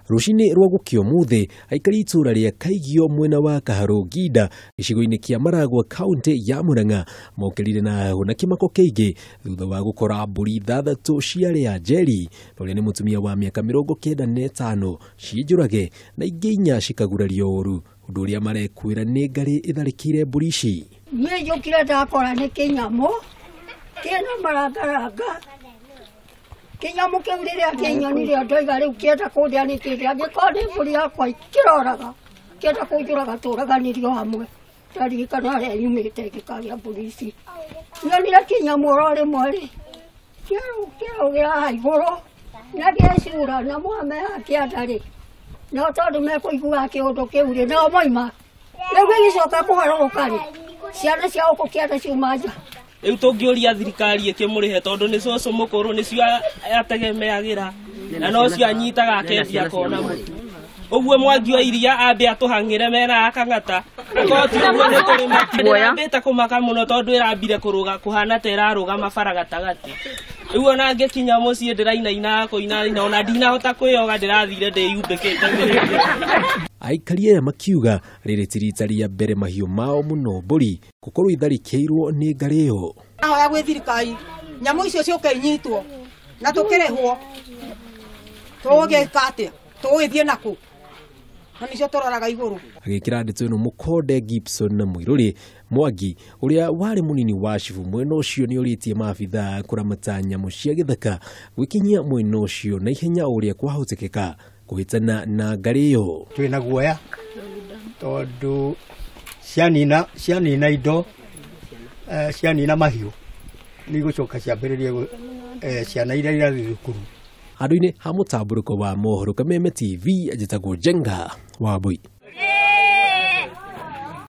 Rushini rwa gukio muthe aikari itura ria Kaigio mwena wa Kaharo Gida gicigo-ini kia Maragwa kaunti ya Murang'a mokirire na huna kimako keige thutha wa gukora mburi thathatu ciari ya njeri noria ni mutumia wa miaka 95 ciinjurage na ingi 4 cikagurario uru undu uria marekwira ni ngari itharikire mburi ici. Nie njukire ndakora ni kinyamo kina marangaranga kinyamo kiu riria kinyonire ndoiga riu kienda kundianikiria angikoni mburi yakwa ikiroraga kienda kunjuraga turaganirio hamwe ndarikana aria yumite gikaria mburi ici nyonire kinyamo ro rimwe ri kiaugira haiguru nagiecura na mwame akienda ri no tondu mekuigua kiundu kiu ri no moima riu gigicoka kuharũrũka ri ciana ciao kukienda ciuma nja. Riu tungioria thirikari ikimurihe tondu ni coco mukuru nicio ategemeagira na no cio anyitaga akendia kona mutu uguo mwangi wa iria ambe atuhangire mena akangata akoti uguo ni turi ambite kumaka muno tondu irambire kuruga kuhana ta iraruga mabara gatagati riu ona ngikinya mucii ndirainaina kuina ona ndinahota kwioga ndirathire ndiyumbikite. Aikari aya makiuga riri tirita ria mbere mahiu mao muno mburi gukorwo itharikirwo ni ngari iyo. Ahoya gwi thirikari nyamu icio ciuke inyitwo na tukirehwo tugika atia tugithie naku na nicio turoraga iguru. Agikira ndeto ino Mukonde Gibson na Muiruri Mwangi uria wari munini wa cibu mwena ucio ni uritie maabitha kuramata nyamu cia githaka gwikinyia mwena ucio na ihenya uria kwahotekeka kuhitana na ngari iyo. Twina guoya tondu cianina indo cianina mahiu ni gucoka ciambiririe ciana iria irathi thukuru. Handu-ini ha mutamburuko wa mohoro Kameme TV ajitagwo Jenga Wambui.